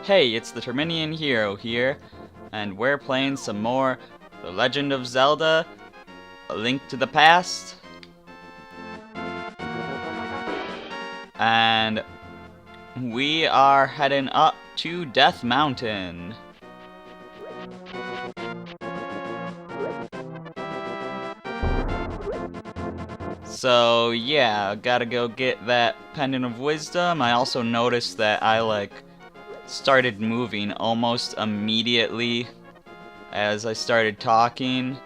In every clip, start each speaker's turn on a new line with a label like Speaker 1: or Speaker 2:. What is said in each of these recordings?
Speaker 1: Hey, it's the Terminian Hero here, and we're playing some more The Legend of Zelda: A Link to the Past. And we are heading up to Death Mountain. So yeah, gotta go get that Pendant of Wisdom. I also noticed that I started moving almost immediately as I started talking,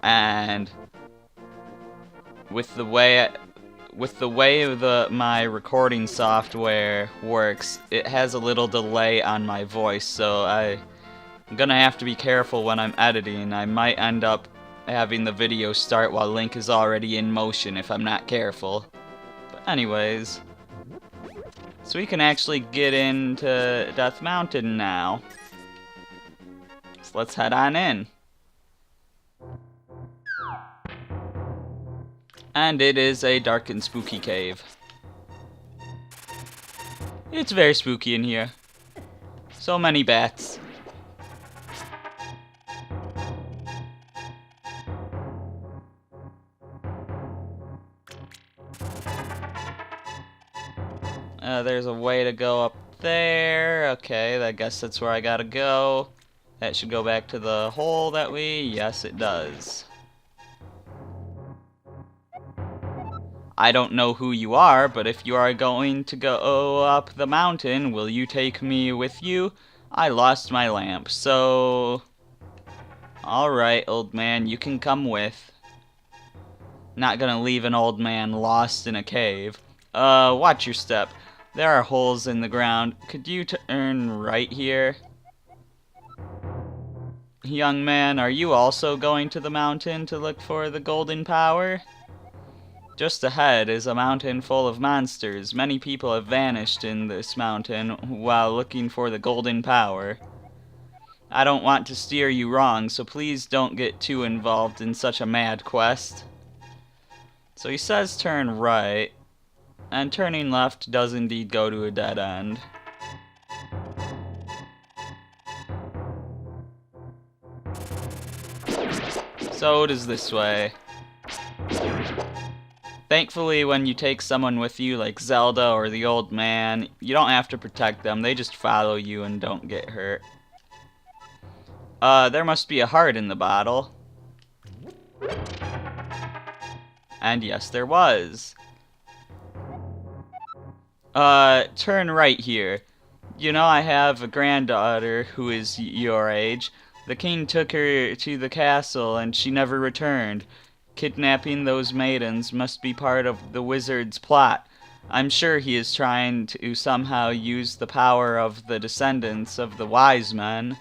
Speaker 1: and with the way my recording software works, it has a little delay on my voice, so I'm gonna have to be careful when I'm editing. I might end up having the video start while Link is already in motion if I'm not careful. But anyways, so we can actually get into Death Mountain now. So let's head on in. And it is a dark and spooky cave. It's very spooky in here. So many bats. There's a way to go up there. Okay, I guess that's where I gotta go. That should go back to the hole that yes, it does. I don't know who you are, but if you are going to go up the mountain, will you take me with you? I lost my lamp, so... Alright, old man, you can come with. Not gonna leave an old man lost in a cave. Watch your step. There are holes in the ground. Could you turn right here? Young man, are you also going to the mountain to look for the golden power? Just ahead is a mountain full of monsters. Many people have vanished in this mountain while looking for the golden power. I don't want to steer you wrong, so please don't get too involved in such a mad quest. So he says turn right, and turning left does indeed go to a dead end. So it is this way. Thankfully, when you take someone with you, like Zelda or the old man, you don't have to protect them. They just follow you and don't get hurt. There must be a heart in the bottle. And yes, there was. Turn right here. You know, I have a granddaughter who is your age. The king took her to the castle and she never returned. Kidnapping those maidens must be part of the wizard's plot. I'm sure he is trying to somehow use the power of the descendants of the wise men.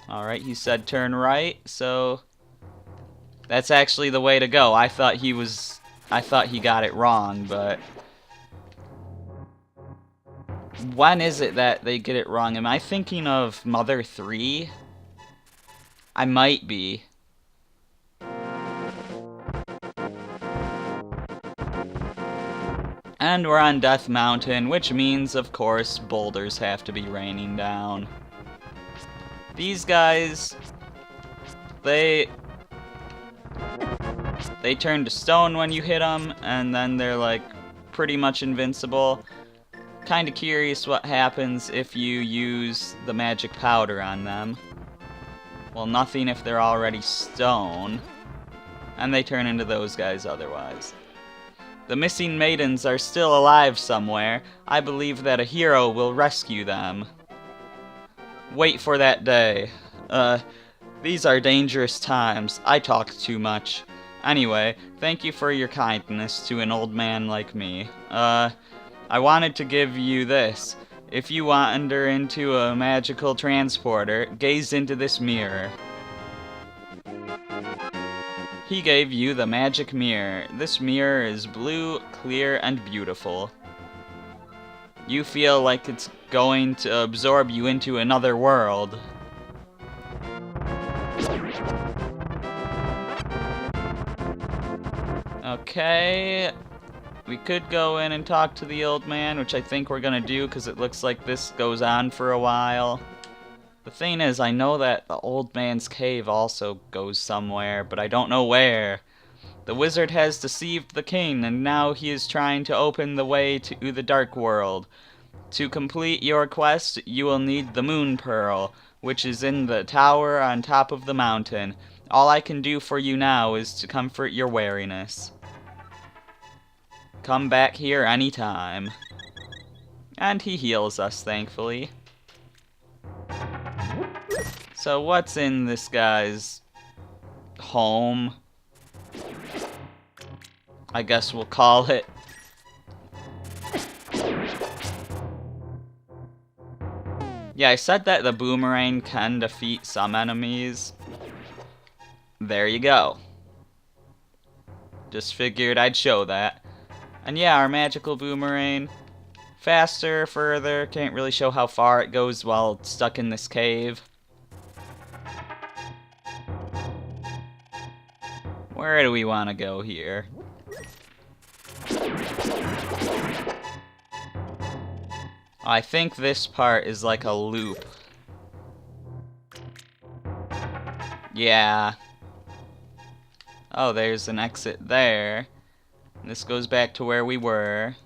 Speaker 1: Alright, he said turn right, so that's actually the way to go. I thought he got it wrong, but when is it that they get it wrong? Am I thinking of Mother 3? I might be. And we're on Death Mountain, which means, of course, boulders have to be raining down. These guys, they turn to stone when you hit them, and then they're like pretty much invincible. Kinda curious what happens if you use the magic powder on them. Well, nothing if they're already stone. And they turn into those guys otherwise. The missing maidens are still alive somewhere. I believe that a hero will rescue them. Wait for that day. These are dangerous times. I talk too much. Anyway, thank you for your kindness to an old man like me. I wanted to give you this. If you wander into a magical transporter, gaze into this mirror. He gave you the magic mirror. This mirror is blue, clear, and beautiful. You feel like it's going to absorb you into another world. Okay. We could go in and talk to the old man, which I think we're gonna do because it looks like this goes on for a while. The thing is, I know that the old man's cave also goes somewhere, but I don't know where. The wizard has deceived the king, and now he is trying to open the way to the dark world. To complete your quest, you will need the moon pearl, which is in the tower on top of the mountain. All I can do for you now is to comfort your wariness. Come back here anytime. And he heals us, thankfully. So what's in this guy's home? I guess we'll call it. Yeah, I said that the boomerang can defeat some enemies. There you go. Just figured I'd show that. And yeah, our magical boomerang. Faster, further, can't really show how far it goes while stuck in this cave. Where do we want to go here? I think this part is like a loop. Yeah. Oh, there's an exit there. This goes back to where we were.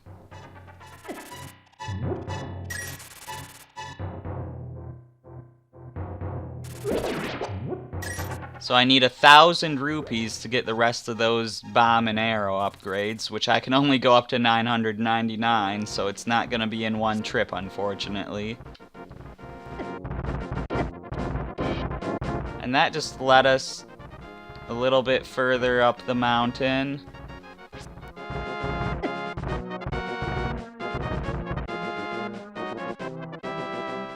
Speaker 1: So I need 1,000 rupees to get the rest of those bomb and arrow upgrades, which I can only go up to 999, so it's not gonna be in one trip, unfortunately. And that just led us a little bit further up the mountain.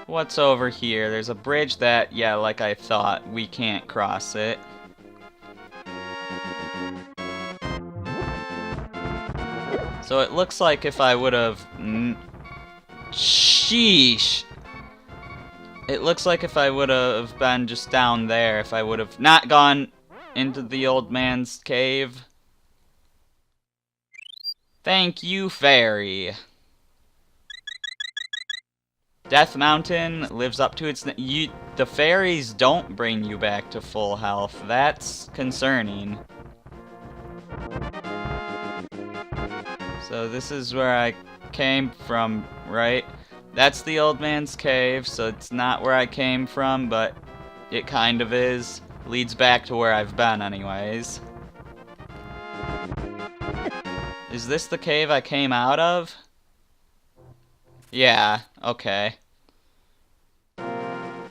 Speaker 1: What's over here? There's a bridge that, yeah, like I thought, we can't cross it. So it looks like if I would have... Sheesh! It looks like if I would have been just down there, if I would have not gone into the old man's cave. Thank you, fairy. Death Mountain lives up to its... the fairies don't bring you back to full health. That's concerning. So this is where I came from, right? That's the old man's cave, so it's not where I came from, but it kind of is. Leads back to where I've been anyways. Is this the cave I came out of? Yeah, okay.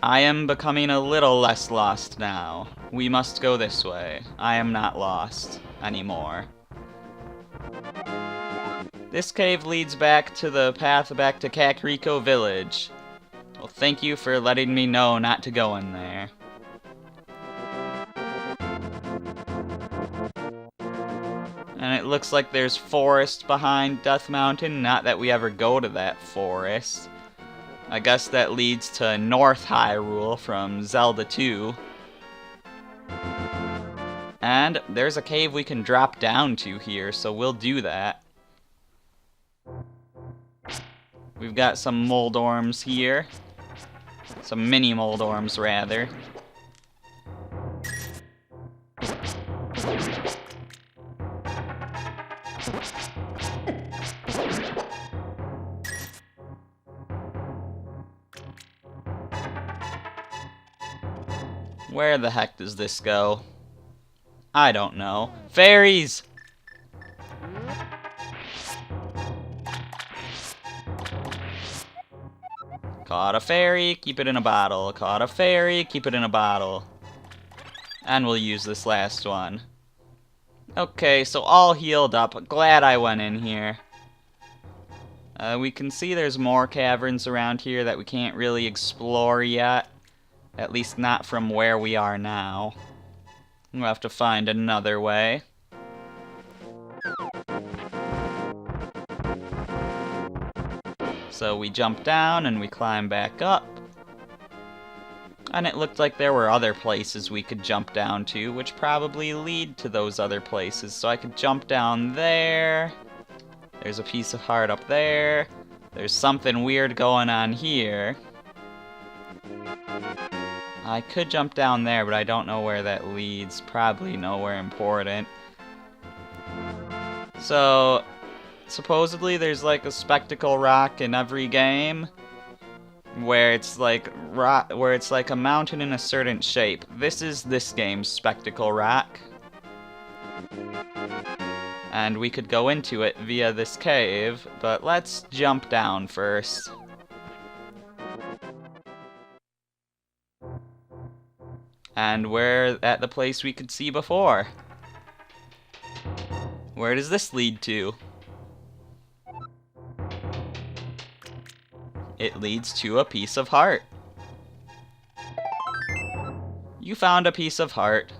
Speaker 1: I am becoming a little less lost now. We must go this way. I am not lost anymore. This cave leads back to the path back to Kakariko Village. Well, thank you for letting me know not to go in there. And it looks like there's forest behind Death Mountain. Not that we ever go to that forest. I guess that leads to North Hyrule from Zelda 2. And there's a cave we can drop down to here, so we'll do that. We've got some Moldorms here. Some mini Moldorms, rather. Where the heck does this go? I don't know. Fairies! Caught a fairy, keep it in a bottle. Caught a fairy, keep it in a bottle. And we'll use this last one. Okay, so all healed up. Glad I went in here. We can see there's more caverns around here that we can't really explore yet. At least not from where we are now. We'll have to find another way. So we jump down and we climb back up. And it looked like there were other places we could jump down to, which probably lead to those other places. So I could jump down there. There's a piece of heart up there. There's something weird going on here. I could jump down there, but I don't know where that leads. Probably nowhere important. So, supposedly there's like a spectacle rock in every game, where it's like a mountain in a certain shape. This is this game's spectacle rock. And we could go into it via this cave, but let's jump down first. And we're at the place we could see before. Where does this lead to? It leads to a piece of heart. You found a piece of heart.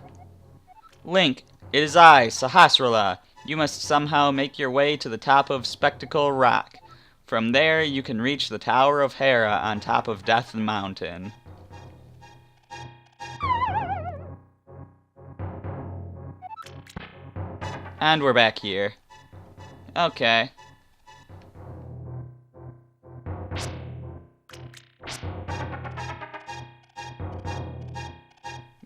Speaker 1: Link, it is I, Sahasrahla. You must somehow make your way to the top of Spectacle Rock. From there, you can reach the Tower of Hera on top of Death Mountain. And we're back here. Okay.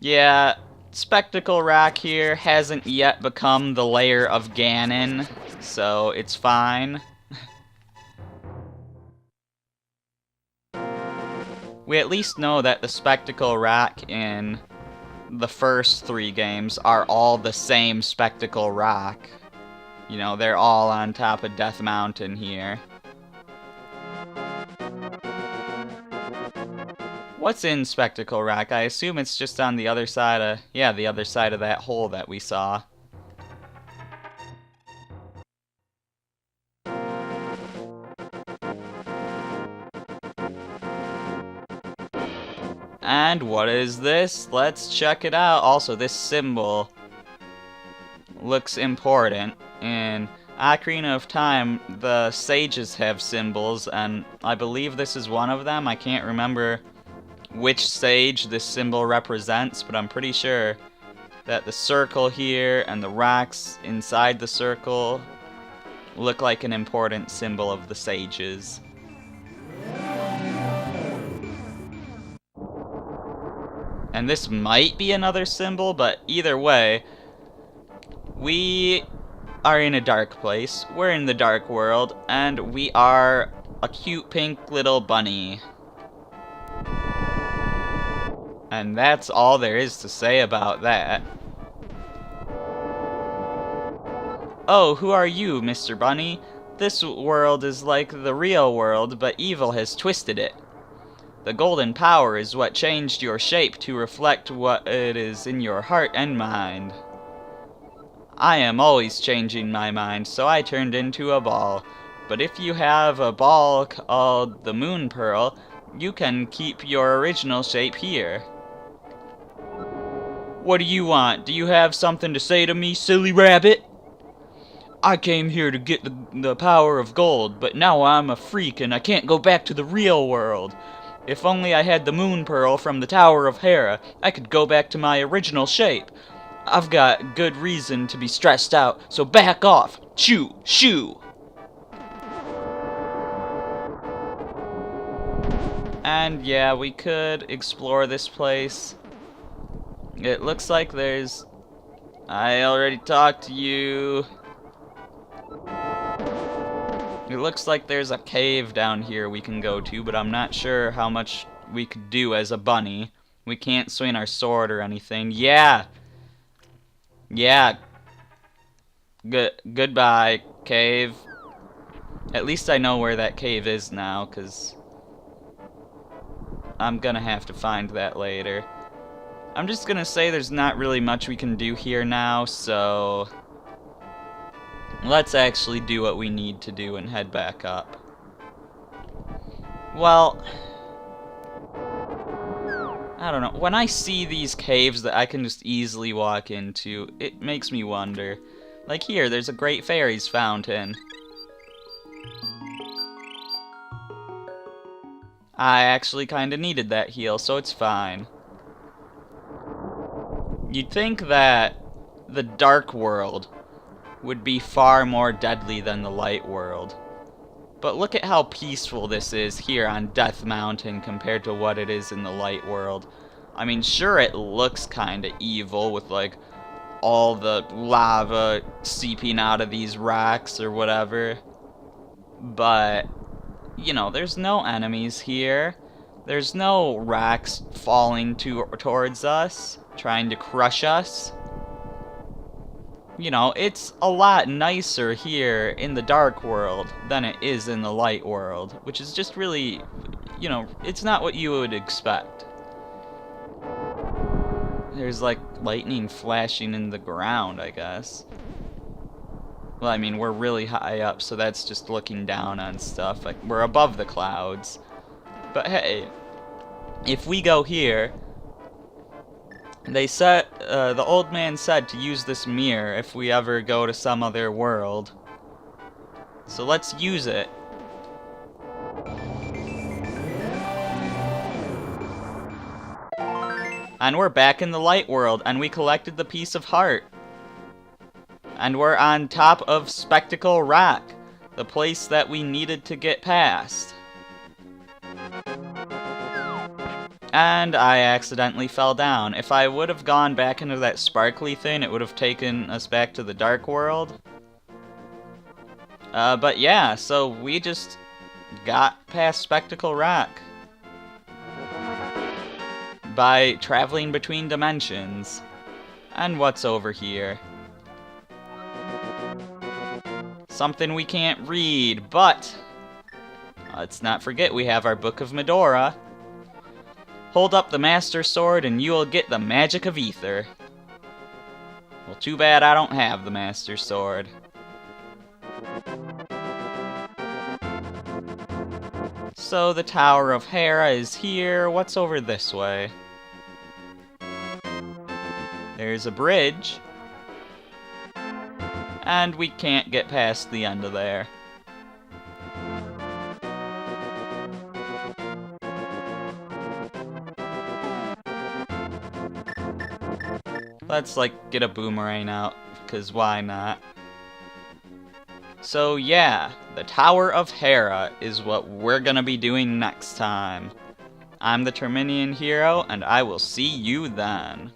Speaker 1: Yeah, Spectacle Rock here hasn't yet become the lair of Ganon, so it's fine. We at least know that the Spectacle Rock in the first 3 games are all the same Spectacle Rock. You know, they're all on top of Death Mountain here. What's in Spectacle Rock? I assume it's just on the other side of... yeah, the other side of that hole that we saw. And what is this? Let's check it out. Also, this symbol looks important. In Ocarina of Time, the sages have symbols, and I believe this is one of them. I can't remember which sage this symbol represents, but I'm pretty sure that the circle here and the rocks inside the circle look like an important symbol of the sages. And this might be another symbol, but either way, we are in a dark place. We're in the dark world, and we are a cute pink little bunny. And that's all there is to say about that. Oh, who are you, Mr. Bunny? This world is like the real world, but evil has twisted it. The golden power is what changed your shape to reflect what it is in your heart and mind. I am always changing my mind, so I turned into a ball. But if you have a ball called the Moon Pearl, you can keep your original shape here. What do you want? Do you have something to say to me, silly rabbit? I came here to get the power of gold, but now I'm a freak and I can't go back to the real world. If only I had the Moon Pearl from the Tower of Hera, I could go back to my original shape. I've got good reason to be stressed out, so back off. Shoo! Shoo! And yeah, we could explore this place. It looks like there's... I already talked to you. It looks like there's a cave down here we can go to, but I'm not sure how much we could do as a bunny. We can't swing our sword or anything. Yeah! Yeah. Goodbye, cave. At least I know where that cave is now, because I'm gonna have to find that later. I'm just gonna say there's not really much we can do here now, so let's actually do what we need to do and head back up. Well, I don't know. When I see these caves that I can just easily walk into, it makes me wonder. Like here, there's a Great Fairies fountain. I actually kinda needed that heal, so it's fine. You'd think that the Dark World would be far more deadly than the light world. But look at how peaceful this is here on Death Mountain compared to what it is in the light world. I mean, sure, it looks kinda evil with, like, all the lava seeping out of these rocks or whatever. But, you know, there's no enemies here. There's no rocks falling towards us, trying to crush us. You know, it's a lot nicer here in the dark world than it is in the light world, which is just really, you know, it's not what you would expect. There's like lightning flashing in the ground, I guess. Well, I mean, we're really high up, so that's just looking down on stuff. Like, we're above the clouds. But hey, if we go here, they said, the old man said to use this mirror if we ever go to some other world. So let's use it. And we're back in the light world, and we collected the piece of heart. And we're on top of Spectacle Rock, the place that we needed to get past. And I accidentally fell down. If I would have gone back into that sparkly thing, it would have taken us back to the dark world. But yeah, so we just got past Spectacle Rock by traveling between dimensions. And what's over here? Something we can't read, but let's not forget we have our Book of Medora. Hold up the Master Sword and you will get the magic of ether. Well, too bad I don't have the Master Sword. So the Tower of Hera is here. What's over this way? There's a bridge. And we can't get past the end of there. Let's, like, get a boomerang out, because why not? So, yeah, the Tower of Hera is what we're gonna be doing next time. I'm the Terminian Hero, and I will see you then.